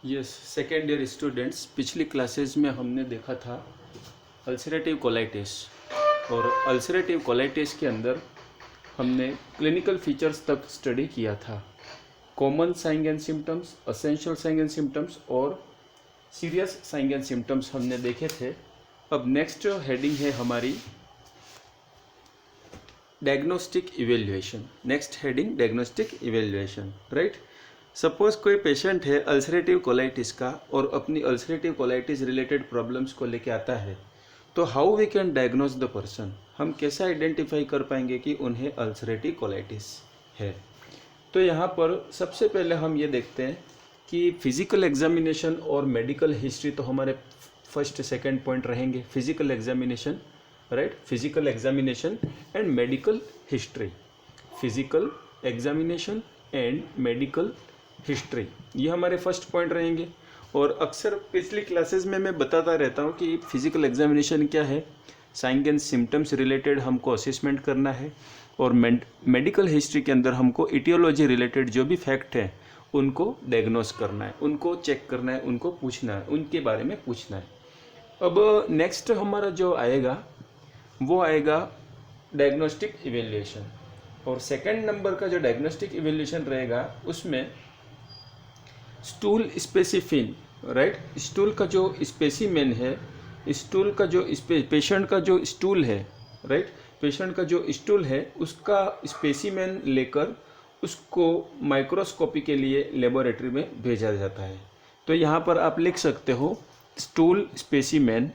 Yes, second year students, पिछली classes में हमने देखा था अल्सरेटिव कोलाइटिस। और अल्सरेटिव कोलाइटिस के अंदर हमने क्लिनिकल फीचर्स तक स्टडी किया था। Common sign and symptoms, essential sign and symptoms और सीरियस साइन एंड सिम्टम्स हमने देखे थे। अब नेक्स्ट हेडिंग है हमारी diagnostic evaluation. Next heading diagnostic evaluation, right. Suppose कोई पेशेंट है अल्सरेटिव कोलाइटिस का और अपनी अल्सरेटिव कोलाइटिस रिलेटेड प्रॉब्लम्स को लेके आता है, तो how we can diagnose the person, हम कैसे आइडेंटिफाई कर पाएंगे कि उन्हें अल्सरेटिव कोलाइटिस है। तो यहाँ पर सबसे पहले हम ये देखते हैं कि फिजिकल एग्जामिनेशन और मेडिकल हिस्ट्री तो हमारे फर्स्ट सेकंड पॉइंट रहेंगे। Physical examination, right, physical examination and medical history. Physical examination and medical history, ये हमारे फर्स्ट पॉइंट रहेंगे। और अक्सर पिछली क्लासेस में मैं बताता रहता हूँ कि फिजिकल एग्जामिनेशन क्या है, साइन एंड सिम्टम्स रिलेटेड हमको असेसमेंट करना है, और मेडिकल हिस्ट्री के अंदर हमको इटियोलॉजी रिलेटेड जो भी फैक्ट है उनको डायग्नोस करना है, उनको चेक करना है, उनको पूछना है, उनके बारे में पूछना है। अब नेक्स्ट हमारा जो आएगा वो आएगा डायग्नोस्टिक इवेल्युएशन। और सेकंड नंबर का जो डायग्नोस्टिक इवेल्युएशन रहेगा उसमें स्टूल स्पेसिफिन, राइट। स्टूल का जो स्पेसिमेन है, स्टूल का जो पेशेंट का जो स्टूल है, राइट, पेशेंट का जो स्टूल है उसका स्पेसिमेन लेकर उसको माइक्रोस्कोपी के लिए लेबोरेटरी में भेजा जाता है। तो यहाँ पर आप लिख सकते हो stool specimen,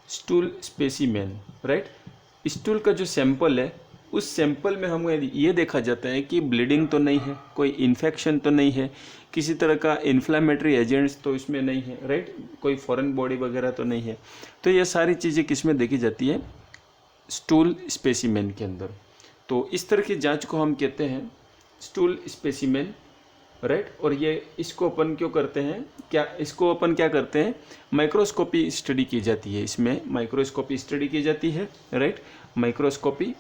stool specimen, right. Stool का जो सैंपल है उस सैंपल में हमें ये देखा जाता है कि ब्लीडिंग तो नहीं है, कोई इन्फेक्शन तो नहीं है, किसी तरह का इन्फ्लामेटरी एजेंट्स तो इसमें नहीं है, राइट, कोई फॉरेन बॉडी वगैरह तो नहीं है। तो ये सारी चीज़ें किस में देखी जाती है, स्टूल स्पेसिमेन के अंदर। तो इस तरह की जांच को हम कहते हैं स्टूल स्पेसिमेन, राइट। और ये इसको अपन क्यों करते हैं, क्या इसको अपन क्या करते हैं, माइक्रोस्कोपी स्टडी की जाती है, इसमें माइक्रोस्कोपी स्टडी की जाती है, राइट। माइक्रोस्कोपी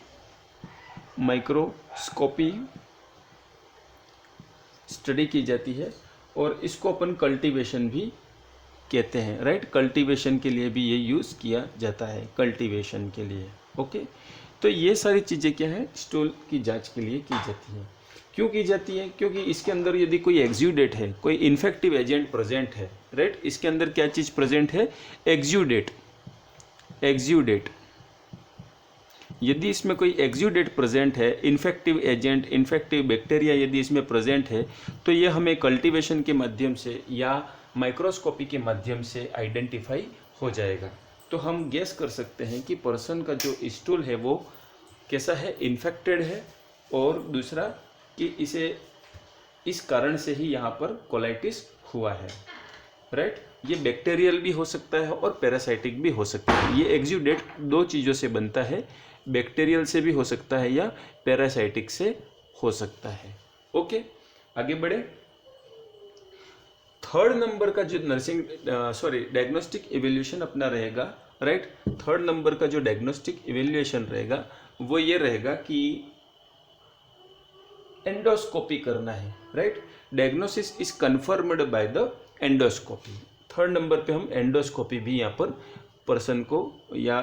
स्टडी की जाती है। और इसको अपन कल्टीवेशन भी कहते हैं, राइट। कल्टीवेशन के लिए भी ये यूज़ किया जाता है, कल्टीवेशन के लिए, ओके। तो ये सारी चीज़ें क्या है, स्टूल की जांच के लिए की जाती है। क्यों की जाती है, क्योंकि इसके अंदर यदि कोई एक्सुडेट है, कोई इन्फेक्टिव एजेंट प्रेजेंट है, राइट, इसके अंदर क्या चीज़ प्रेजेंट है, एक्सुडेट। यदि इसमें कोई एक्सुडेट प्रेजेंट है, इन्फेक्टिव एजेंट, इन्फेक्टिव बैक्टीरिया यदि इसमें प्रेजेंट है, तो ये हमें कल्टीवेशन के माध्यम से या माइक्रोस्कोपी के माध्यम से आइडेंटिफाई हो जाएगा। तो हम गेस कर सकते हैं कि पर्सन का जो स्टूल है वो कैसा है, इन्फेक्टेड है, और दूसरा कि इसे इस कारण से ही यहाँ पर कोलाइटिस हुआ है, राइट। ये बैक्टीरियल भी हो सकता है और पैरासाइटिक भी हो सकता है। ये एक्सुडेट दो चीज़ों से बनता है, बैक्टीरियल से भी हो सकता है या पैरासाइटिक से हो सकता है, ओके। आगे बढ़े। थर्ड नंबर का जो डायग्नोस्टिक इवेल्युएशन अपना रहेगा, राइट। थर्ड नंबर का जो डायग्नोस्टिक इवेल्युएशन रहेगा वो ये रहेगा कि एंडोस्कोपी करना है, right. Diagnosis is confirmed by the endoscopy. Third number पे हम एंडोस्कोपी भी यहाँ पर पर्सन को, या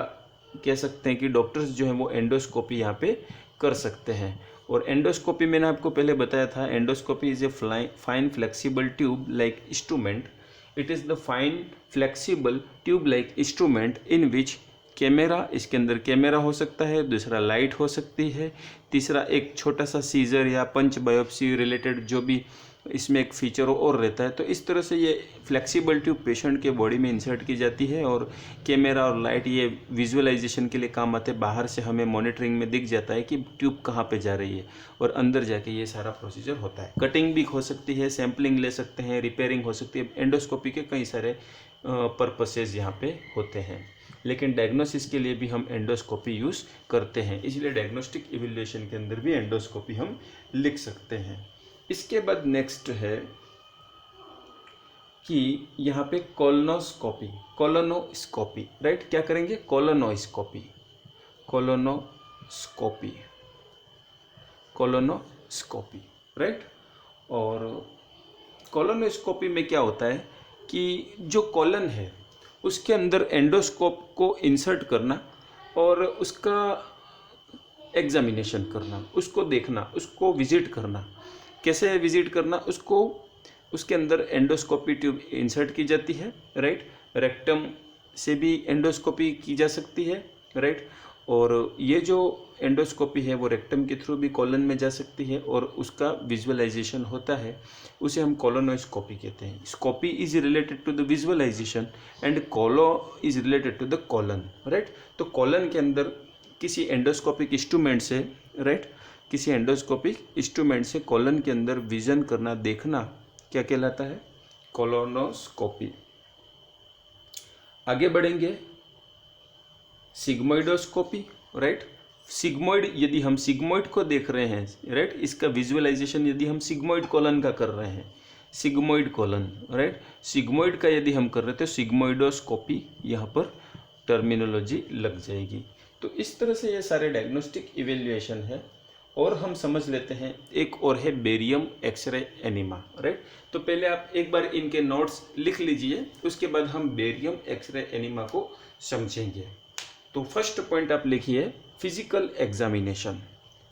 कह सकते हैं कि डॉक्टर्स जो हैं वो एंडोस्कोपी यहाँ पे कर सकते हैं। और एंडोस्कोपी मैंने आपको पहले बताया था, endoscopy is a fine flexible tube like instrument. It is the fine flexible tube like instrument in which camera, इसके अंदर कैमरा हो सकता है, दूसरा लाइट हो सकती है, तीसरा एक छोटा सा सीजर या पंच बायोप्सी रिलेटेड जो भी इसमें एक फीचर और रहता है। तो इस तरह से ये फ्लेक्सिबल ट्यूब पेशेंट के बॉडी में इंसर्ट की जाती है, और कैमरा और लाइट ये विजुअलाइजेशन के लिए काम आते हैं। बाहर से हमें मॉनिटरिंग में दिख जाता है कि ट्यूब कहाँ पे जा रही है, और अंदर जाके ये सारा प्रोसीजर होता है। कटिंग भी हो सकती है, सैम्पलिंग ले सकते हैं, रिपेयरिंग हो सकती है। एंडोस्कोपी के कई सारे पर्पसेज यहाँ पे होते हैं, लेकिन डायग्नोसिस के लिए भी हम एंडोस्कोपी यूज़ करते हैं, इसलिए डायग्नोस्टिक इवेल्युएशन के अंदर भी एंडोस्कोपी हम लिख सकते हैं। इसके बाद नेक्स्ट है कि यहाँ पे कोलोनोस्कोपी, राइट। क्या करेंगे, कोलोनोस्कोपी, राइट। और कोलोनोस्कोपी में क्या होता है कि जो कॉलन है उसके अंदर एंडोस्कोप को इंसर्ट करना और उसका एग्जामिनेशन करना, उसको देखना, उसको विजिट करना। कैसे विजिट करना? उसको उसके अंदर एंडोस्कोपी ट्यूब इंसर्ट की जाती है, राइट। रेक्टम से भी एंडोस्कोपी की जा सकती है, राइट। और ये जो एंडोस्कोपी है वो रेक्टम के थ्रू भी कॉलन में जा सकती है और उसका विजुअलाइजेशन होता है, उसे हम कोलोनोस्कोपी कहते हैं। Scopy is related to the visualisation and colo is related to the colon, right. तो कॉलन के अंदर किसी एंडोस्कोपिक इंस्ट्रूमेंट से, राइट, किसी एंडोस्कोपिक इंस्ट्रूमेंट से कॉलन के अंदर विजन करना, देखना, क्या कहलाता है? कोलोनोस्कोपी। आगे बढ़ेंगे, सिग्मोइडोस्कोपी, राइट। सिग्मोइड, यदि हम सिग्मोइड को देख रहे हैं, राइट, इसका विजुअलाइजेशन यदि हम सिग्मोइड कॉलन का कर रहे हैं, सिग्मोइड कॉलन, राइट, सिग्मोइड का यदि हम कर रहे थे तो सिग्मोइडोस्कोपी यहाँ पर टर्मिनोलॉजी लग जाएगी। तो इस तरह से ये सारे डायग्नोस्टिक इवेल्युएशन है। और हम समझ लेते हैं, एक और है बेरियम एक्सरे एनीमा, राइट। तो पहले आप एक बार इनके नोट्स लिख लीजिए, उसके बाद हम बेरियम एक्सरे एनीमा को समझेंगे। तो फर्स्ट पॉइंट आप लिखिए फिजिकल एग्जामिनेशन।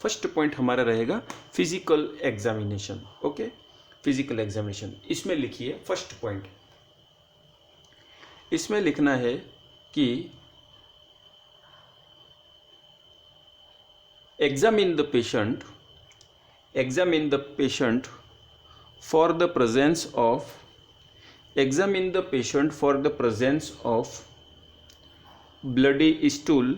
फर्स्ट पॉइंट हमारा रहेगा physical examination, okay. Physical examination, इसमें लिखिए फर्स्ट पॉइंट, इसमें लिखना है कि examine the patient for the presence of bloody stool,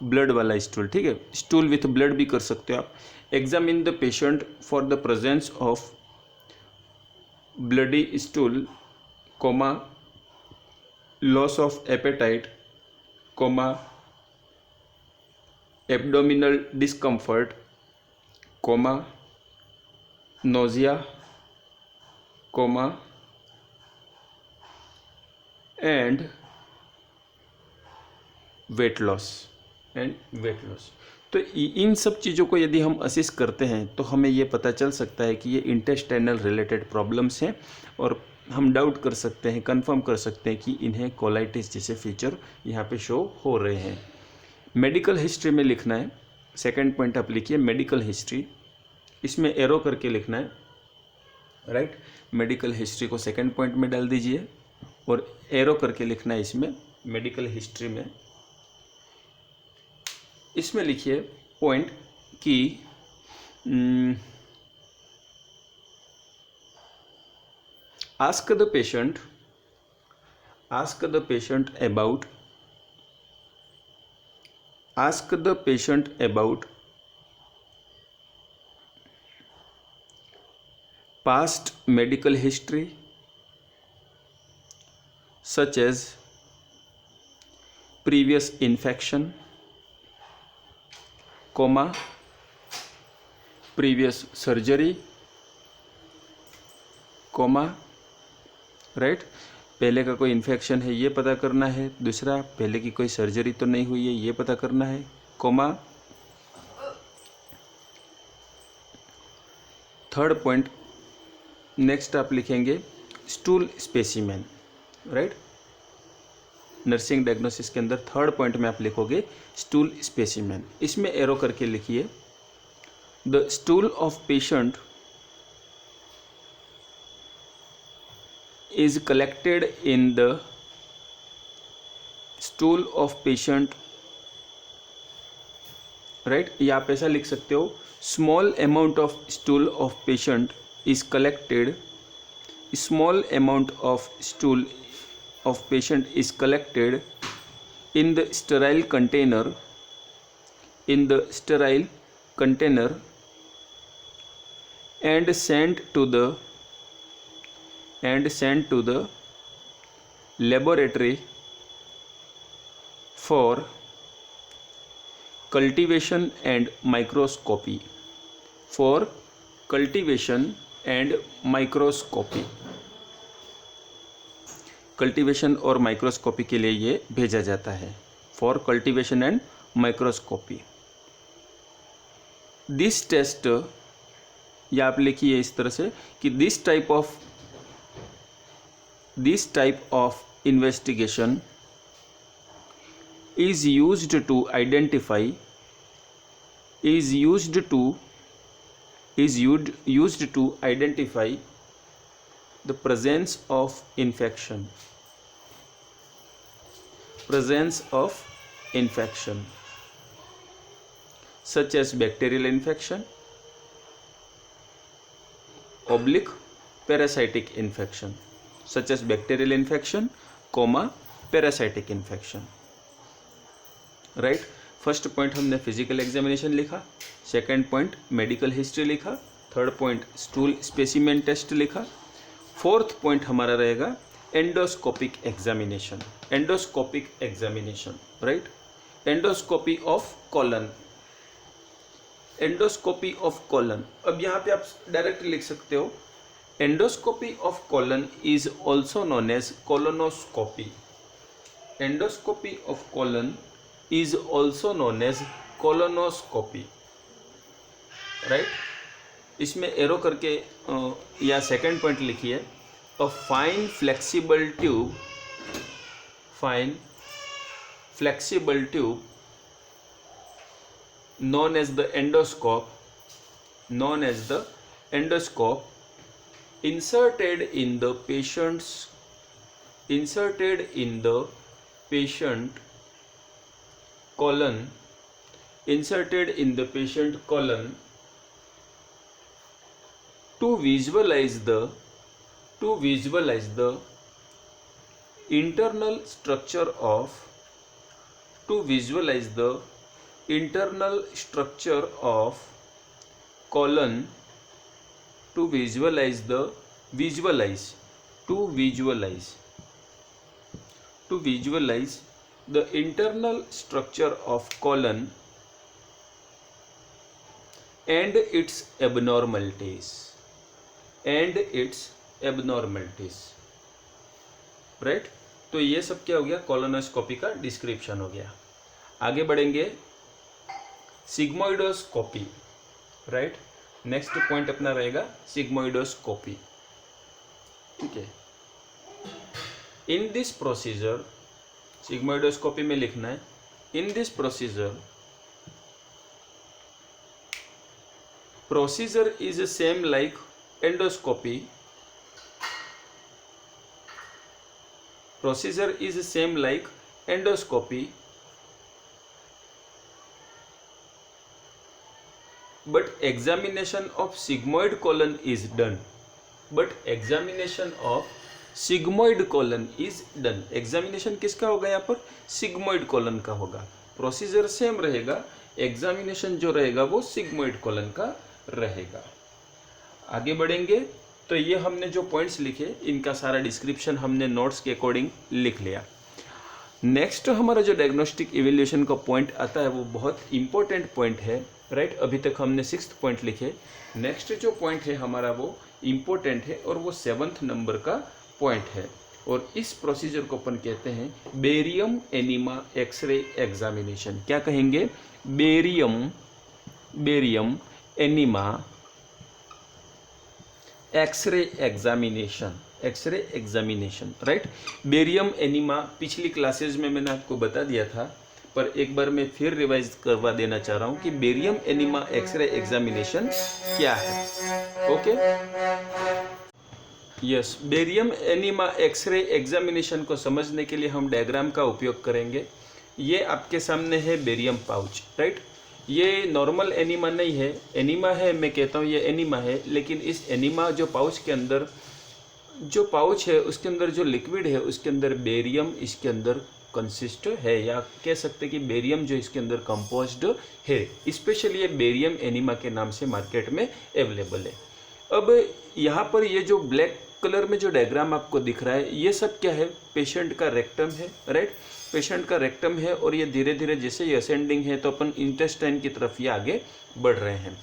blood वाला स्टूल, ठीक है, स्टूल विथ ब्लड भी कर सकते हो आप। Examine the patient for the presence of bloody stool, comma, loss of appetite, comma, abdominal discomfort, comma, nausea, comma, and weight loss, तो इन सब चीज़ों को यदि हम असिस करते हैं तो हमें ये पता चल सकता है कि ये इंटेस्टाइनल रिलेटेड प्रॉब्लम्स हैं और हम डाउट कर सकते हैं, कंफर्म कर सकते हैं कि इन्हें कोलाइटिस जैसे फीचर यहाँ पे शो हो रहे हैं। मेडिकल हिस्ट्री में लिखना है, सेकंड पॉइंट आप लिखिए मेडिकल हिस्ट्री, इसमें एरो करके लिखना है, राइट। मेडिकल हिस्ट्री को सेकंड पॉइंट में डाल दीजिए और एरो करके लिखना है इसमें मेडिकल हिस्ट्री में। इसमें लिखिए पॉइंट कि ask the patient about past medical history such as previous infection, comma, previous surgery, comma, right. पहले का कोई इन्फेक्शन है ये पता करना है, दूसरा पहले की कोई सर्जरी तो नहीं हुई है ये पता करना है, कोमा। थर्ड पॉइंट नेक्स्ट आप लिखेंगे stool specimen, right. Nursing diagnosis के अंदर थर्ड पॉइंट में आप लिखोगे स्टूल स्पेसिमेन। इसमें एरो करके लिखिए the stool of patient is collected in the stool of patient, right। या आप ऐसा लिख सकते हो small amount of stool of patient is collected, small amount of stool of patient is collected in the sterile container, and sent to the laboratory for cultivation and microscopy, cultivation और microscopy के लिए ये भेजा जाता है, for cultivation and microscopy. This test, या आप लिखिए इस तरह से कि this type of This type of investigation is used to identify the presence of infection such as bacterial infection oblique parasitic infection, such as bacterial infection, parasitic infection. Right, first point हमने physical examination लिखा, second point medical history लिखा, third point stool specimen test लिखा, fourth point हमारा रहेगा endoscopic examination, right, endoscopy of colon, अब यहाँ पे आप डायरेक्ट लिख सकते हो endoscopy of colon is also known as colonoscopy, endoscopy of colon is also known as colonoscopy, right. इसमें एरो करके या सेकंड पॉइंट लिखिए, a fine flexible tube known as the endoscope inserted in the patient colon to visualize the internal structure of colon, to visualize the internal structure of colon and its abnormalities, right. तो ये सब क्या हो गया, colonoscopy का description हो गया। आगे बढ़ेंगे सिग्मोइडोस्कोपी, राइट, नेक्स्ट पॉइंट अपना रहेगा सिग्मोइडोस्कोपी, ठीक है। इन दिस प्रोसीजर, सिग्मोइडोस्कोपी में लिखना है, in this procedure is same like endoscopy, but examination of sigmoid colon is done, examination किसका होगा यहाँ पर, सिग्मोइड कॉलन का होगा। प्रोसीजर सेम रहेगा, एग्जामिनेशन जो रहेगा वो सिग्मोइड कॉलन का रहेगा। आगे बढ़ेंगे तो ये हमने जो पॉइंट्स लिखे इनका सारा डिस्क्रिप्शन हमने नोट्स के अकॉर्डिंग लिख लिया। नेक्स्ट हमारा जो डायग्नोस्टिक इवैल्यूएशन का पॉइंट आता है वो बहुत इंपॉर्टेंट पॉइंट है, राइट। अभी तक हमने 6th पॉइंट लिखे, नेक्स्ट जो पॉइंट है हमारा वो इम्पोर्टेंट है और वो 7th नंबर का पॉइंट है, और इस प्रोसीजर को अपन कहते हैं बेरियम एनीमा एक्सरे एग्जामिनेशन। क्या कहेंगे, barium enema X-ray examination, right. Barium enema पिछली क्लासेज में मैंने आपको बता दिया था, पर एक बार मैं फिर रिवाइज करवा देना चाह रहा हूं कि बेरियम एनीमा एक्सरे एग्जामिनेशन क्या है। Okay, yes, barium enema X-ray examination को समझने के लिए हम डायग्राम का उपयोग करेंगे। ये आपके सामने है बेरियम पाउच, राइट। ये नॉर्मल एनीमा नहीं है, एनीमा है, मैं कहता हूँ ये एनीमा है, लेकिन इस एनीमा जो पाउच के अंदर जो पाउच है उसके अंदर जो लिक्विड है उसके अंदर बेरियम इसके अंदर कंसिस्ट है, या कह सकते कि बेरियम जो इसके अंदर कंपोज्ड है। स्पेशली ये बेरियम एनीमा के नाम से मार्केट में अवेलेबल है। अब यहाँ पर ये जो ब्लैक कलर में जो डायग्राम आपको दिख रहा है ये सब क्या है, पेशेंट का रेक्टम है, राइट। पेशेंट का रेक्टम है और ये धीरे धीरे जैसे ये असेंडिंग है तो अपन इंटेस्टाइन की तरफ ये आगे बढ़ रहे हैं।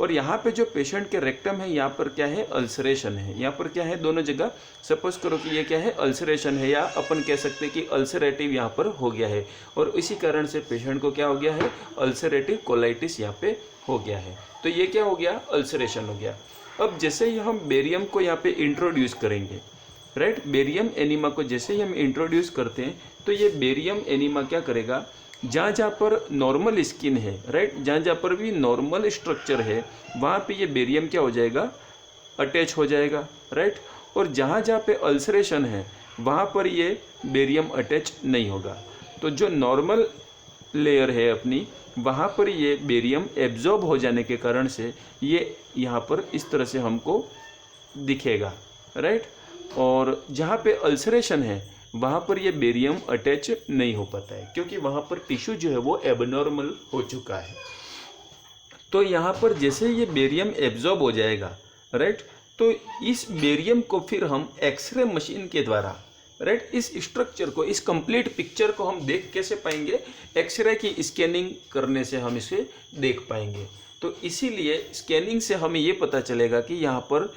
और यहाँ पे जो पेशेंट के रेक्टम है यहाँ पर क्या है, अल्सरेशन है। यहाँ पर क्या है, दोनों जगह सपोज करो कि ये क्या है, अल्सरेशन है, या अपन कह सकते हैं कि अल्सरेटिव यहाँ पर हो गया है, और इसी कारण से पेशेंट को क्या हो गया है, अल्सरेटिव कोलाइटिस यहाँ पे हो गया है। तो ये क्या हो गया, अल्सरेशन हो गया। अब जैसे ही हम बेरियम को यहाँ पे इंट्रोड्यूस करेंगे राइट। बेरियम एनीमा को जैसे ही हम इंट्रोड्यूस करते हैं तो ये बेरियम एनीमा क्या करेगा, जहाँ जहाँ पर नॉर्मल स्किन है, राइट, जहाँ जहाँ पर भी नॉर्मल स्ट्रक्चर है वहाँ पे ये बेरियम क्या हो जाएगा, अटैच हो जाएगा, राइट। और जहाँ जहाँ पे अल्सरेशन है वहाँ पर ये बेरियम अटैच नहीं होगा। तो जो नॉर्मल लेयर है अपनी, वहाँ पर ये बेरियम एब्जॉर्ब हो जाने के कारण से ये यहाँ पर इस तरह से हमको दिखेगा, राइट। और जहाँ पे अल्सरेशन है वहाँ पर ये बेरियम अटैच नहीं हो पाता है, क्योंकि वहाँ पर टिश्यू जो है वो एबनॉर्मल हो चुका है। तो यहाँ पर जैसे ये बेरियम एब्जॉर्ब हो जाएगा, राइट, तो इस बेरियम को फिर हम एक्सरे मशीन के द्वारा, राइट, इस स्ट्रक्चर को, इस कंप्लीट पिक्चर को हम देख कैसे पाएंगे, एक्सरे की स्कैनिंग करने से हम इसे देख पाएंगे। तो इसीलिए स्कैनिंग से हमें ये पता चलेगा कि यहाँ पर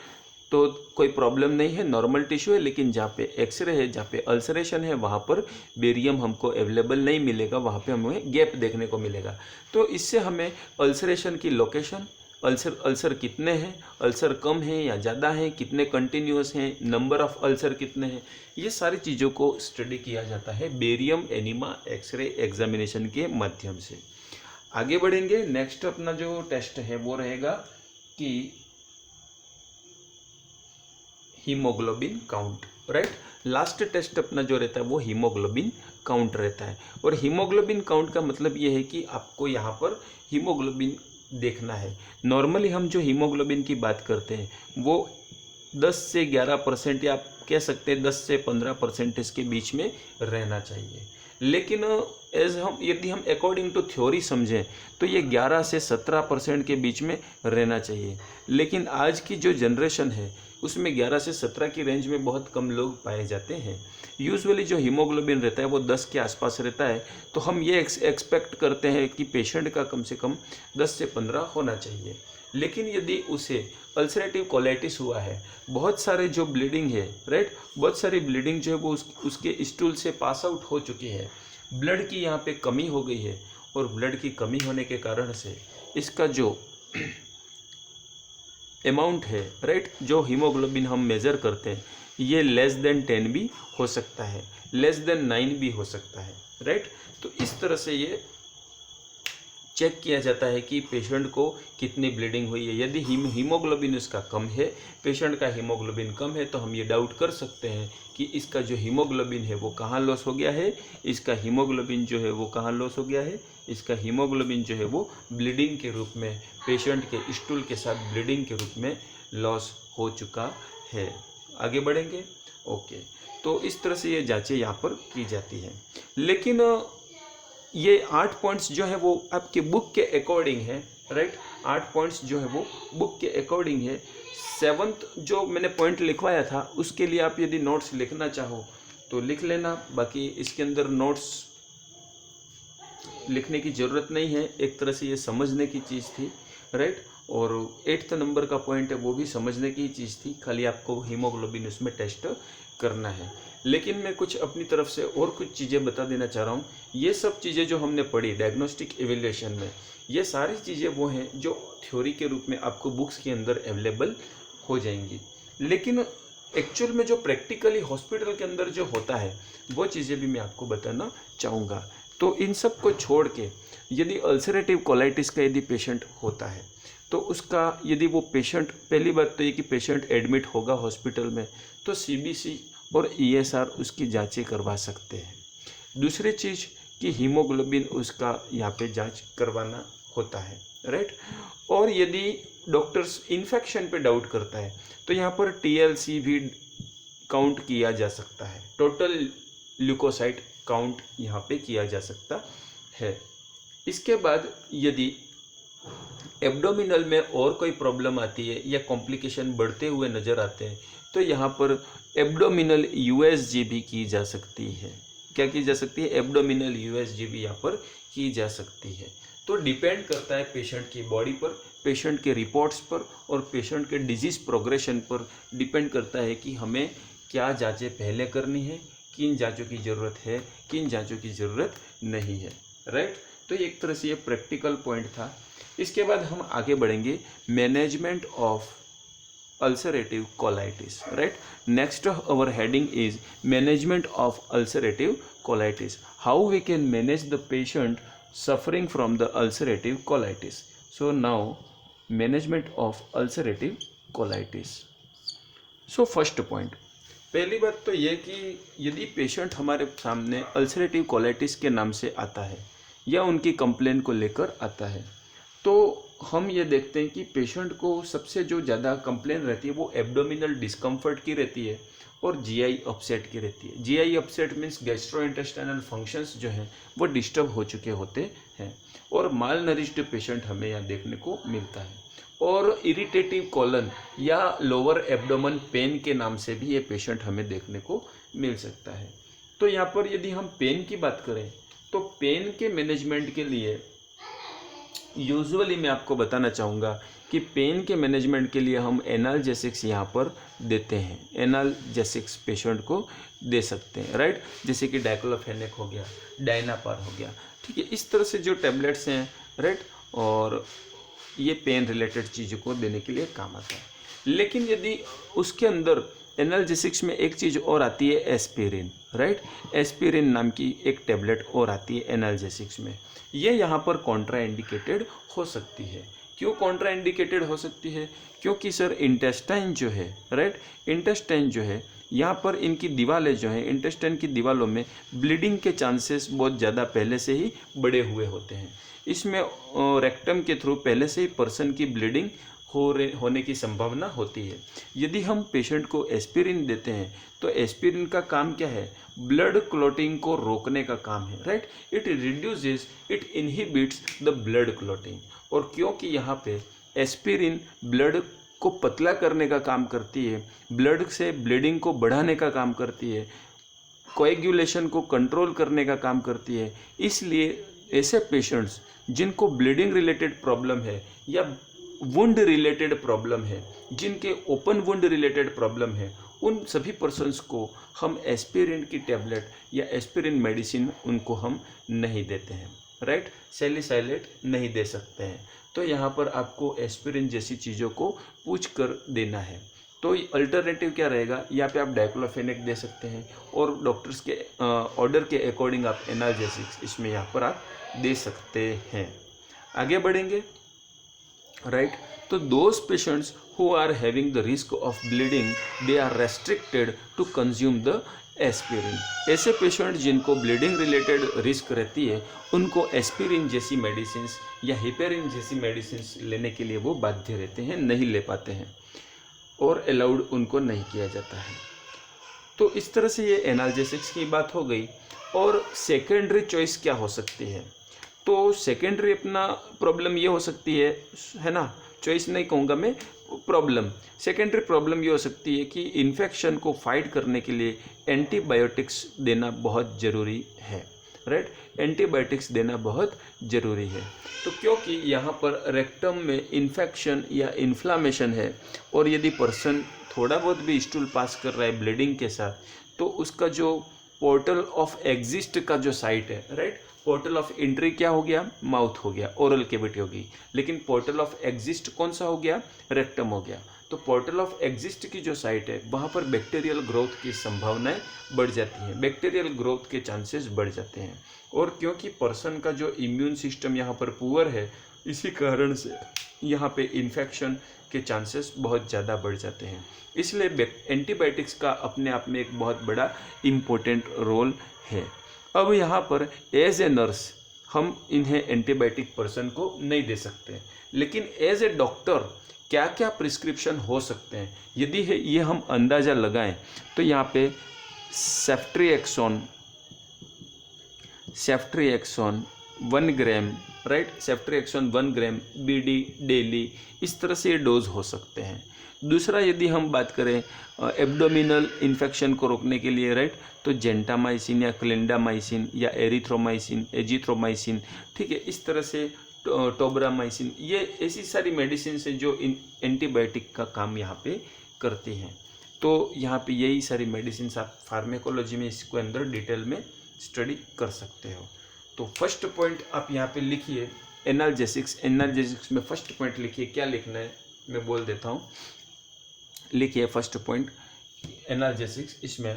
तो कोई प्रॉब्लम नहीं है, नॉर्मल टिश्यू है, लेकिन जहाँ पे एक्सरे है, जहाँ पे अल्सरेशन है वहाँ पर बेरियम हमको अवेलेबल नहीं मिलेगा, वहाँ पे हमें गैप देखने को मिलेगा। तो इससे हमें अल्सरेशन की लोकेशन, अल्सर कितने हैं, अल्सर कम है या ज़्यादा है, कितने कंटिन्यूस हैं, नंबर ऑफ अल्सर कितने हैं, ये सारी चीज़ों को स्टडी किया जाता है बेरियम एनीमा एक्सरे एग्जामिनेशन के माध्यम से। आगे बढ़ेंगे। नेक्स्ट अपना जो टेस्ट है वो रहेगा कि haemoglobin count, right. Last test अपना जो रहता है वो हीमोग्लोबिन काउंट रहता है। और हीमोग्लोबिन काउंट का मतलब ये है कि आपको यहाँ पर हीमोग्लोबिन देखना है। नॉर्मली हम जो हीमोग्लोबिन की बात करते हैं वो 10 से 11% या आप कह सकते हैं 10 से 15% के बीच में रहना चाहिए। लेकिन यदि हम अकॉर्डिंग टू थ्योरी समझें तो ये 11 से 17% के बीच में रहना चाहिए। लेकिन आज की जो जनरेशन है उसमें 11 से 17 की रेंज में बहुत कम लोग पाए जाते हैं। यूजुअली जो हीमोग्लोबिन रहता है वो 10 के आसपास रहता है। तो हम ये एक्सपेक्ट करते हैं कि पेशेंट का कम से कम 10 से 15 होना चाहिए। लेकिन यदि उसे अल्सरेटिव कोलाइटिस हुआ है, बहुत सारे जो ब्लीडिंग है, राइट, बहुत सारी ब्लीडिंग जो है वो उसके स्टूल से पास आउट हो चुकी है, ब्लड की यहाँ पे कमी हो गई है, और ब्लड की कमी होने के कारण से इसका जो अमाउंट है, राइट, जो हीमोग्लोबिन हम मेज़र करते हैं ये लेस देन 10 भी हो सकता है, लेस देन 9 भी हो सकता है, राइट। तो इस तरह से ये चेक किया जाता है कि पेशेंट को कितनी ब्लीडिंग हुई है। यदि हीमोग्लोबिन उसका कम है, पेशेंट का हीमोग्लोबिन कम है, तो हम ये डाउट कर सकते हैं कि इसका जो हीमोग्लोबिन है वो कहाँ लॉस हो गया है, इसका हीमोग्लोबिन जो है वो कहाँ लॉस हो गया है, इसका हीमोग्लोबिन जो है वो ब्लीडिंग के रूप में, पेशेंट के स्टूल के साथ ब्लीडिंग के रूप में लॉस हो चुका है। आगे बढ़ेंगे। ओके, तो इस तरह से ये जांचें यहाँ पर की जाती हैं। लेकिन ये 8 पॉइंट्स जो है वो आपके बुक के अकॉर्डिंग है, राइट। 8 पॉइंट्स जो है वो बुक के अकॉर्डिंग है। 7th जो मैंने पॉइंट लिखवाया था उसके लिए आप यदि नोट्स लिखना चाहो तो लिख लेना, बाकी इसके अंदर नोट्स लिखने की ज़रूरत नहीं है। एक तरह से ये समझने की चीज़ थी, राइट। और 8th नंबर का पॉइंट है वो भी समझने की चीज़ थी, खाली आपको हीमोग्लोबिन उसमें टेस्ट करना है। लेकिन मैं कुछ अपनी तरफ से और कुछ चीज़ें बता देना चाह रहा हूँ। ये सब चीज़ें जो हमने पढ़ी डायग्नोस्टिक इवैल्यूएशन में, ये सारी चीज़ें वो हैं जो थ्योरी के रूप में आपको बुक्स के अंदर अवेलेबल हो जाएंगी। लेकिन एक्चुअल में जो प्रैक्टिकली हॉस्पिटल के अंदर जो होता है वो चीज़ें भी मैं आपको बताना चाहूँगा। तो इन सब को छोड़ के यदि अल्सरेटिव कोलाइटिस का यदि पेशेंट होता है तो उसका, यदि वो पेशेंट, पहली बात तो ये कि पेशेंट एडमिट होगा हॉस्पिटल में तो CBC और ESR उसकी जांचें करवा सकते हैं। दूसरी चीज़ कि हीमोग्लोबिन उसका यहाँ पे जांच करवाना होता है, राइट। और यदि डॉक्टर्स इन्फेक्शन पे डाउट करता है तो यहाँ पर TLC भी काउंट किया जा सकता है, टोटल ल्यूकोसाइट काउंट यहाँ पे किया जा सकता है। इसके बाद यदि एब्डोमिनल में और कोई प्रॉब्लम आती है या कॉम्प्लिकेशन बढ़ते हुए नज़र आते हैं तो यहाँ पर एब्डोमिनल USG भी की जा सकती है। क्या की जा सकती है? एब्डोमिनल USG भी यहाँ पर की जा सकती है। तो डिपेंड करता है पेशेंट की बॉडी पर, पेशेंट के रिपोर्ट्स पर और पेशेंट के डिजीज़ प्रोग्रेशन पर डिपेंड करता है कि हमें क्या जांचें पहले करनी है, किन जांचों की ज़रूरत है, किन जांचों की ज़रूरत नहीं है, राइट। तो एक तरह से ये प्रैक्टिकल पॉइंट था। इसके बाद हम आगे बढ़ेंगे management of ulcerative colitis, right? Next our heading is management of ulcerative colitis. How we can manage the patient suffering from the ulcerative colitis? So now management of ulcerative colitis. So first point, पहली बात तो ये कि यदि patient हमारे सामने ulcerative colitis के नाम से आता है या उनकी कंप्लेन को लेकर आता है, तो हम ये देखते हैं कि पेशेंट को सबसे जो ज़्यादा कंप्लेन रहती है वो एब्डोमिनल डिस्कम्फर्ट की रहती है और जीआई अपसेट की रहती है। GI upset means gastrointestinal functions जो हैं वो डिस्टर्ब हो चुके होते हैं और माल नरिश्ड पेशेंट हमें यहाँ देखने को मिलता है। और इरिटेटिव कॉलन या लोअर एब्डोमन पेन के नाम से भी ये पेशेंट हमें देखने को मिल सकता है। तो यहाँ पर यदि हम पेन की बात करें तो पेन के मैनेजमेंट के लिए यूजुअली मैं आपको बताना चाहूँगा कि पेन के मैनेजमेंट के लिए हम एनाल्जेसिक्स यहाँ पर देते हैं। एनाल्जेसिक्स पेशेंट को दे सकते हैं, राइट? जैसे कि डाइक्लोफेनेक हो गया, डायनापार हो गया, ठीक है। इस तरह से जो टैबलेट्स हैं, राइट, और ये पेन रिलेटेड चीज़ों को देने के लिए काम आता है। लेकिन यदि उसके अंदर एनाल्जेसिक्स में एक चीज़ और आती है, एस्पिरिन, राइट? एस्पिरिन नाम की एक टैबलेट और आती है एनाल्जेसिक्स में। ये यहाँ पर कॉन्ट्राइंडिकेटेड हो सकती है। क्यों कॉन्ट्राइंडिकेटेड हो सकती है? क्योंकि सर इंटेस्टाइन जो है, राइट, इंटेस्टाइन जो है यहाँ पर इनकी दीवारें जो हैं, इंटेस्टाइन की दीवारों में ब्लीडिंग के चांसेस बहुत ज़्यादा पहले से ही बढ़े हुए होते हैं। इसमें रेक्टम के थ्रू पहले से ही पर्सन की ब्लीडिंग होने की संभावना होती है। यदि हम पेशेंट को एस्पिरिन देते हैं तो एस्पिरिन का काम क्या है? ब्लड क्लॉटिंग को रोकने का काम है, right? It reduces, it inhibits the blood clotting. और क्योंकि यहाँ पे एस्पिरिन ब्लड को पतला करने का काम करती है, ब्लड से ब्लीडिंग को बढ़ाने का काम करती है, कोएगुलेशन को कंट्रोल करने का काम करती है, इसलिए ऐसे पेशेंट्स जिनको ब्लीडिंग रिलेटेड प्रॉब्लम है या वुंड रिलेटेड प्रॉब्लम है, जिनके ओपन वुंड रिलेटेड प्रॉब्लम है, उन सभी पर्सन्स को हम एस्पिरिन की टैबलेट या एस्पिरिन मेडिसिन उनको हम नहीं देते हैं, राइट? सैलिसाइलेट नहीं दे सकते हैं। तो यहाँ पर आपको एस्पिरिन जैसी चीज़ों को पूछ कर देना है। तो अल्टरनेटिव क्या रहेगा? यहाँ पे आप डाइक्लोफेनेक दे सकते हैं और डॉक्टर्स के ऑर्डर के अकॉर्डिंग आप एनाल्जेसिक्स इसमें यहाँ पर आप दे सकते हैं। आगे बढ़ेंगे, राइट? तो those patients who are having the risk of bleeding, they are restricted to consume the aspirin. ऐसे पेशेंट जिनको ब्लीडिंग रिलेटेड रिस्क रहती है, उनको एस्पिरिन जैसी मेडिसिन या हिपेरिन जैसी मेडिसिन लेने के लिए वो बाध्य रहते हैं, नहीं ले पाते हैं और अलाउड उनको नहीं किया जाता है। तो इस तरह से ये एनाल्जेसिक्स की बात हो गई। और सेकेंडरी चॉइस क्या हो सकती है? तो सेकेंडरी अपना प्रॉब्लम ये हो सकती है ना, चॉइस नहीं कहूँगा मैं, प्रॉब्लम, सेकेंडरी प्रॉब्लम ये हो सकती है कि इन्फेक्शन को फाइट करने के लिए एंटीबायोटिक्स देना बहुत ज़रूरी है, राइट? एंटीबायोटिक्स देना बहुत ज़रूरी है। तो क्योंकि यहाँ पर रेक्टम में इन्फेक्शन या इन्फ्लामेशन है और यदि पर्सन थोड़ा बहुत भी स्टूल पास कर रहा है ब्लीडिंग के साथ, तो उसका जो पोर्टल ऑफ एग्जिस्ट का जो साइट है, राइट, पोर्टल ऑफ एंट्री क्या हो गया? माउथ हो गया, ओरल कैविटी होगी। लेकिन पोर्टल ऑफ एग्जिस्ट कौन सा हो गया? रेक्टम हो गया। तो पोर्टल ऑफ एग्जिस्ट की जो साइट है वहाँ पर बैक्टीरियल ग्रोथ की संभावनाएं बढ़ जाती हैं, बैक्टीरियल ग्रोथ के चांसेस बढ़ जाते हैं। और क्योंकि पर्सन का जो इम्यून सिस्टम यहाँ पर पुअर है, इसी कारण से यहाँ पे इन्फेक्शन के चांसेस बहुत ज़्यादा बढ़ जाते हैं। इसलिए एंटीबायोटिक्स का अपने आप में एक बहुत बड़ा इम्पोर्टेंट रोल है। अब यहाँ पर एज ए नर्स हम इन्हें एंटीबायोटिक पर्सन को नहीं दे सकते, लेकिन एज ए डॉक्टर क्या क्या प्रिस्क्रिप्शन हो सकते हैं यदि ये हम अंदाज़ा लगाएं तो यहाँ पे सेफ्ट्रिएक्सोन 1 ग्राम, राइट, सेफ्ट्रिएक्सोन 1 ग्राम BD डेली, इस तरह से ये डोज हो सकते हैं। दूसरा, यदि हम बात करें एब्डोमिनल इन्फेक्शन को रोकने के लिए, राइट, तो जेंटामाइसिन या क्लिंडामाइसिन या एरिथ्रोमाइसिन, एजिथ्रोमाइसिन, ठीक है, इस तरह से टोब्रामाइसिन, ये ऐसी सारी मेडिसिन है जो एंटीबायोटिक का काम यहाँ पे करती हैं। तो यहाँ पे यही सारी मेडिसिन आप फार्मेकोलॉजी में इसको अंदर डिटेल में स्टडी कर सकते हो। तो फर्स्ट पॉइंट आप यहाँ पे लिखिए, एनाल्जेसिक्स में फर्स्ट पॉइंट लिखिए। क्या लिखना है मैं बोल देता हूँ। लिखिए फर्स्ट पॉइंट एनाल्जेसिक्स, इसमें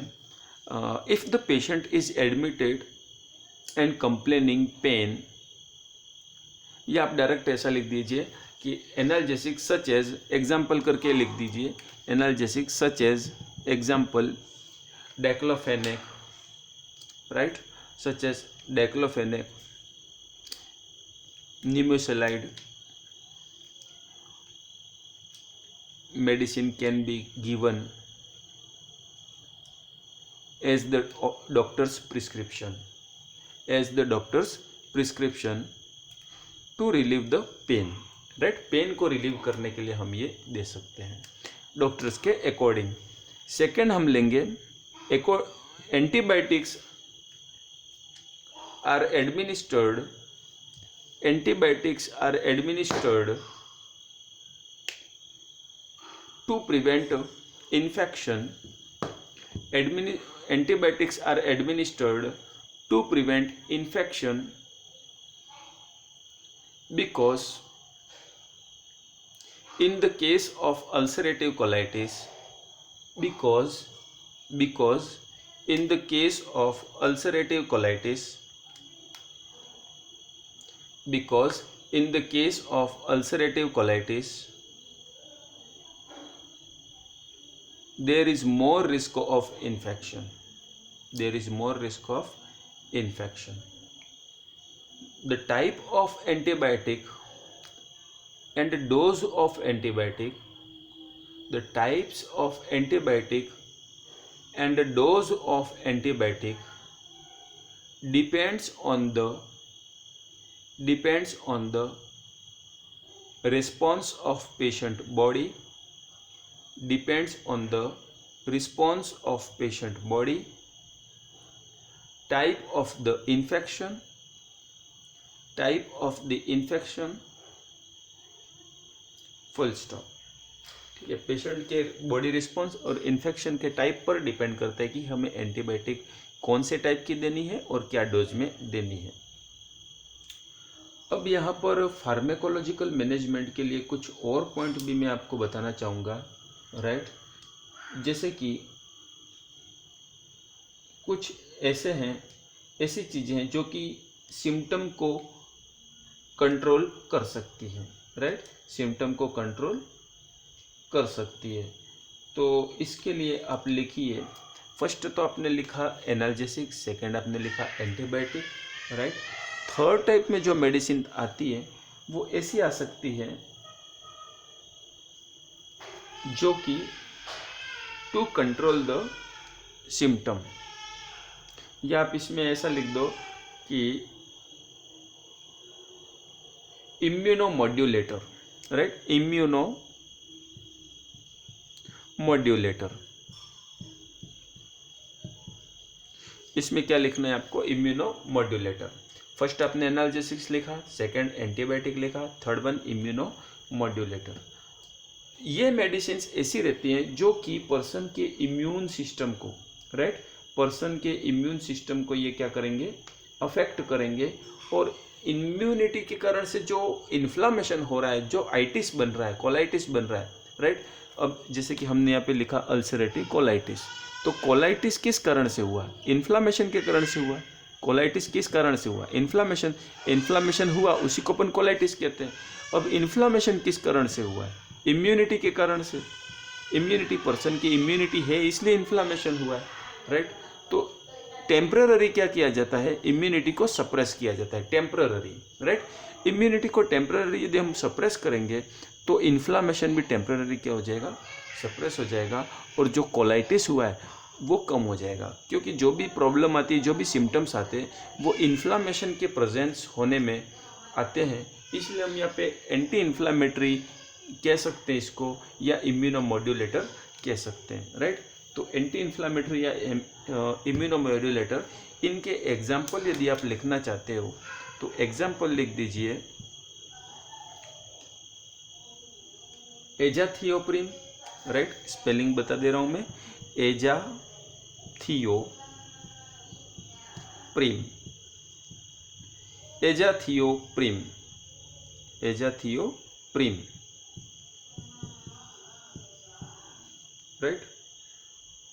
if the patient is admitted and complaining pain, या आप डायरेक्ट ऐसा लिख दीजिए कि एनाल्जेसिक सच एज, एग्जाम्पल करके लिख दीजिए, analgesic such as example diclofenac, right, such as diclofenac, nimesulide medicine can be given as the doctor's prescription, as the doctor's prescription to relieve the pain, right, pain को relieve करने के लिए हम ये दे सकते हैं डॉक्टर्स के अकॉर्डिंग। सेकेंड हम लेंगे antibiotics are administered, antibiotics are administered to prevent infection, antibiotics are administered to prevent infection because in the case of ulcerative colitis, because in the case of ulcerative colitis, because in the case of ulcerative colitis there is more risk of infection, there is more risk of infection. The type of antibiotic and the dose of antibiotic, the types of antibiotic and the dose of antibiotic depends on the response of patient body, depends on the response of patient body, type of the infection, full stop. ठीक है, patient के body response और infection के type पर depend करता है कि हमें एंटीबायोटिक कौन से टाइप की देनी है और क्या डोज में देनी है। अब यहाँ पर फार्मेकोलॉजिकल मैनेजमेंट के लिए कुछ और पॉइंट भी मैं आपको बताना चाहूँगा, राइट, जैसे कि कुछ ऐसी चीज़ें हैं जो कि सिम्टम को कंट्रोल कर सकती हैं, राइट, सिम्टम को कंट्रोल कर सकती है। तो इसके लिए आप लिखिए, फर्स्ट तो आपने लिखा एनाल्जेसिक, सेकंड आपने लिखा एंटीबायोटिक, राइट। थर्ड टाइप में जो मेडिसिन आती है वो ऐसी आ सकती है जो कि टू कंट्रोल द सिम्टम, या आप इसमें ऐसा लिख दो कि इम्यूनोमॉड्यूलेटर, राइट, इम्यूनोमॉड्यूलेटर। इसमें क्या लिखना है आपको, इम्यूनोमॉड्यूलेटर। फर्स्ट आपने एनाल्जेसिक्स लिखा, सेकंड एंटीबायोटिक लिखा, थर्ड वन इम्यूनोमॉड्यूलेटर। ये मेडिसिन ऐसी रहती हैं जो कि पर्सन के इम्यून सिस्टम को, राइट, पर्सन के इम्यून सिस्टम को ये क्या करेंगे, अफेक्ट करेंगे, और इम्यूनिटी के कारण से जो इन्फ्लामेशन हो रहा है, जो आइटिस बन रहा है, कोलाइटिस बन रहा है, राइट। अब जैसे कि हमने यहाँ पे लिखा अल्सरेटिव कोलाइटिस, तो कोलाइटिस किस कारण से हुआ, इन्फ्लामेशन के कारण से हुआ। कोलाइटिस किस कारण से हुआ, इन्फ्लामेशन हुआ, उसी को अपन कोलाइटिस कहते हैं। अब इन्फ्लामेशन किस कारण से हुआ है, इम्यूनिटी के कारण से, इम्यूनिटी, पर्सन की इम्यूनिटी है इसलिए इन्फ्लामेशन हुआ है, राइट। तो टेम्पररी क्या किया जाता है, इम्यूनिटी को सप्रेस किया जाता है, टेम्पररी, राइट। इम्यूनिटी को टेम्पररी यदि हम सप्रेस करेंगे तो इन्फ्लामेशन भी टेम्पररी क्या हो जाएगा, सप्रेस हो जाएगा, और जो कोलाइटिस हुआ है वो कम हो जाएगा। क्योंकि जो भी प्रॉब्लम आती है, जो भी सिम्टम्स आते हैं वो इन्फ्लामेशन के प्रेजेंस होने में आते हैं, इसलिए हम यहाँ पे एंटी इन्फ्लामेटरी कह सकते हैं इसको, या इम्यूनोमॉड्यूलेटर कह सकते हैं, राइट। तो एंटी इन्फ्लामेटरी या इम्यूनोमॉड्यूलेटर, इनके एग्जाम्पल यदि आप लिखना चाहते हो तो एग्जाम्पल लिख दीजिए एजाथियोप्रिम, राइट, स्पेलिंग बता दे रहा हूँ मैं, एजाथियोप्रिम, एजाथियोप्रिम, एजाथियोप्रिम। राइट।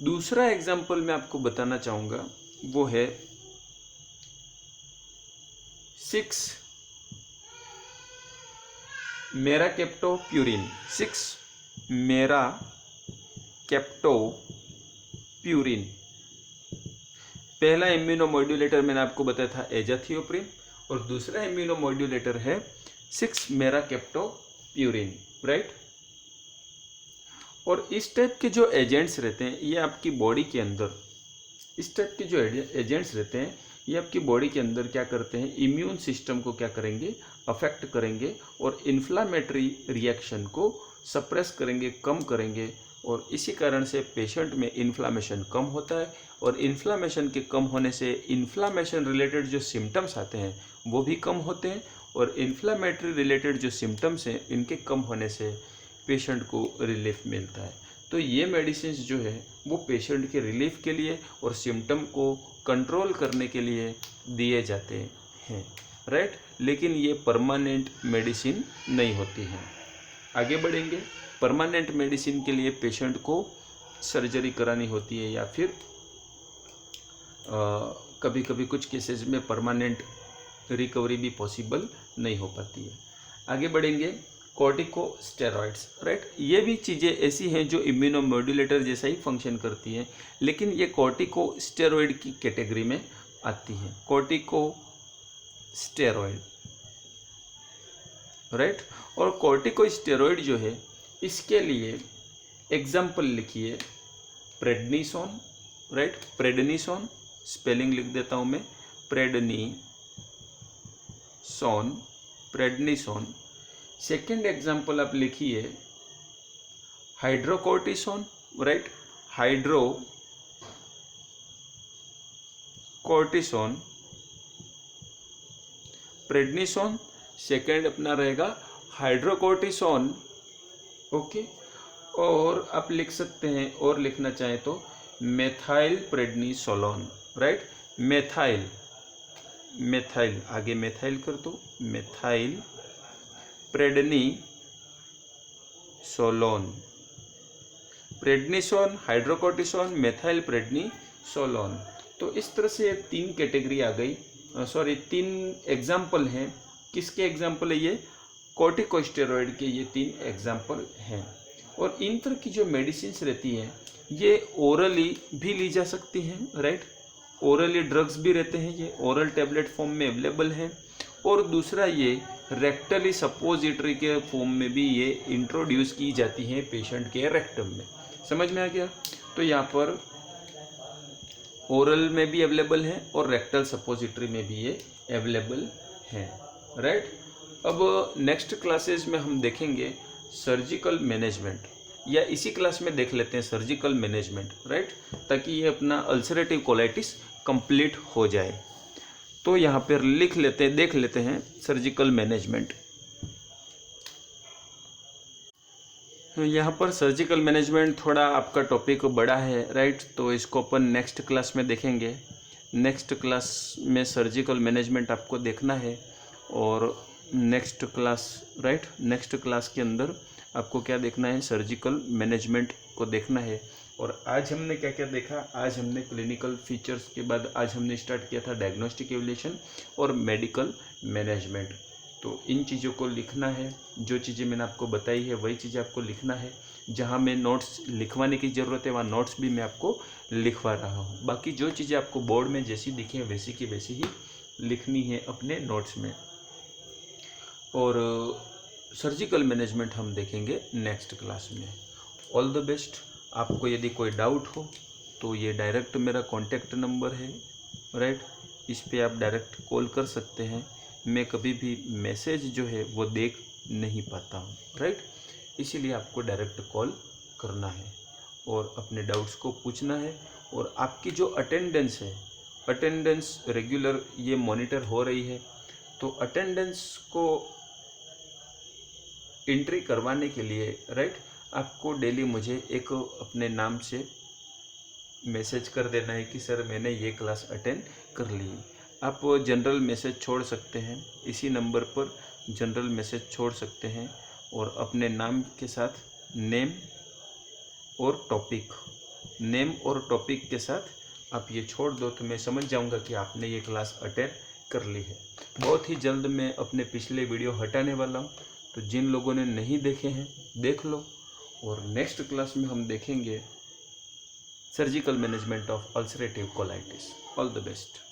दूसरा एग्जाम्पल मैं आपको बताना चाहूँगा वो है 6 मेराकेप्टोप्यूरिन। 6 मेराकेप्टोप्यूरिन। पहला इम्यूनोमॉड्यूलेटर मैंने आपको बताया था एजाथियोप्रिन और दूसरा इम्यूनोमॉड्यूलेटर है 6 मेराकेप्टोप्यूरिन, राइट। और इस टाइप के जो एजेंट्स रहते हैं ये आपकी बॉडी के अंदर, इस टाइप के जो एजेंट्स रहते हैं ये आपकी बॉडी के अंदर क्या करते हैं, इम्यून सिस्टम को क्या करेंगे, अफेक्ट करेंगे और इन्फ्लामेटरी रिएक्शन को सप्रेस करेंगे, कम करेंगे। और इसी कारण से पेशेंट में इन्फ्लामेशन कम होता है और इन्फ्लामेशन के कम होने से इन्फ्लामेशन रिलेटेड जो सिम्टम्स आते हैं वो भी कम होते हैं और इन्फ्लामेटरी रिलेटेड जो सिम्टम्स हैं इनके कम होने से पेशेंट को रिलीफ मिलता है। तो ये मेडिसिन जो है वो पेशेंट के रिलीफ के लिए और सिम्टम को कंट्रोल करने के लिए दिए जाते हैं, राइट। लेकिन ये परमानेंट मेडिसिन नहीं होती हैं। आगे बढ़ेंगे। परमानेंट मेडिसिन के लिए पेशेंट को सर्जरी करानी होती है या फिर कभी कभी कुछ केसेस में परमानेंट रिकवरी भी पॉसिबल नहीं हो पाती है। आगे बढ़ेंगे। Corticosteroids, right. ये भी चीज़ें ऐसी हैं जो इम्यूनोमॉड्यूलेटर जैसा ही फंक्शन करती हैं, लेकिन ये कॉर्टिकोस्टेरॉइड की कैटेगरी में आती हैं। Corticosteroid, right. और कॉर्टिकोस्टेरॉइड जो है इसके लिए एग्जाम्पल लिखिए प्रेडनिसोन, राइट। प्रेडनिसोन स्पेलिंग लिख देता हूँ मैं, प्रेडनिसोन, प्रेडनिसोन। सेकेंड एग्जाम्पल आप लिखिए hydrocortisone, right. Hydrocortisone, prednisone. Second अपना रहेगा हाइड्रोकोर्टिसोन, ओके। और आप लिख सकते हैं और लिखना चाहें तो methyl prednisolone, right. Methyl, methyl आगे मेथाइल कर दो, methyl prednisolone, prednisone, hydrocortisone, methyl prednisolone. तो इस तरह से 3 कैटेगरी आ गई, सॉरी 3 एग्जाम्पल हैं। किसके एग्जाम्पल है ये? कॉर्टिकोस्टेरॉइड के ये 3 एग्जाम्पल हैं। और इन तरह की जो मेडिसिन रहती हैं ये ओरली भी ली जा सकती हैं, राइट। ओरली ड्रग्स भी रहते हैं, ये ओरल टैबलेट फॉर्म में अवेलेबल हैं। और दूसरा ये रेक्टली सपोजिटरी के फॉर्म में भी ये इंट्रोड्यूस की जाती हैं पेशेंट के रेक्टम में। समझ में आ गया? तो यहाँ पर ओरल में भी अवेलेबल है और रेक्टल सपोजिटरी में भी ये अवेलेबल हैं, राइट। अब नेक्स्ट क्लासेस में हम देखेंगे सर्जिकल मैनेजमेंट, या इसी क्लास में देख लेते हैं सर्जिकल मैनेजमेंट, राइट, ताकि ये अपना अल्सरेटिव कोलाइटिस कंप्लीट हो जाए। तो यहाँ पर लिख लेते हैं, देख लेते हैं सर्जिकल मैनेजमेंट। यहाँ पर सर्जिकल मैनेजमेंट थोड़ा आपका टॉपिक बड़ा है, राइट, तो इसको अपन नेक्स्ट क्लास में देखेंगे। नेक्स्ट क्लास में सर्जिकल मैनेजमेंट आपको देखना है और next class, right, next class के अंदर आपको क्या देखना है, सर्जिकल मैनेजमेंट को देखना है। और आज हमने क्या क्या देखा? आज हमने क्लिनिकल फीचर्स के बाद आज हमने स्टार्ट किया था डायग्नोस्टिक इवैल्यूएशन और मेडिकल मैनेजमेंट। तो इन चीज़ों को लिखना है, जो चीज़ें मैंने आपको बताई है वही चीज़ें आपको लिखना है। जहाँ मैं नोट्स लिखवाने की ज़रूरत है वहाँ नोट्स भी मैं आपको लिखवा रहा हूँ। बाकी जो चीज़ें आपको बोर्ड में जैसी दिखी हैं वैसी की वैसी ही लिखनी है अपने नोट्स में। और सर्जिकल मैनेजमेंट हम देखेंगे नेक्स्ट क्लास में। All the best. आपको यदि कोई डाउट हो तो ये डायरेक्ट मेरा कॉन्टैक्ट नंबर है, राइट, इस पे आप डायरेक्ट कॉल कर सकते हैं। मैं कभी भी मैसेज जो है वो देख नहीं पाता हूँ, राइट, इसीलिए आपको डायरेक्ट कॉल करना है और अपने डाउट्स को पूछना है। और आपकी जो अटेंडेंस है, अटेंडेंस रेगुलर ये मॉनिटर हो रही है, तो अटेंडेंस को एंट्री करवाने के लिए, राइट, आपको डेली मुझे एक अपने नाम से मैसेज कर देना है कि सर मैंने ये क्लास अटेंड कर ली। आप जनरल मैसेज छोड़ सकते हैं, इसी नंबर पर जनरल मैसेज छोड़ सकते हैं और अपने नाम के साथ नेम और टॉपिक, नेम और टॉपिक के साथ आप ये छोड़ दो तो मैं समझ जाऊंगा कि आपने ये क्लास अटेंड कर ली है। बहुत ही जल्द मैं अपने पिछले वीडियो हटाने वाला हूँ, तो जिन लोगों ने नहीं देखे हैं देख लो। और नेक्स्ट क्लास में हम देखेंगे surgical management of ulcerative colitis. All the best.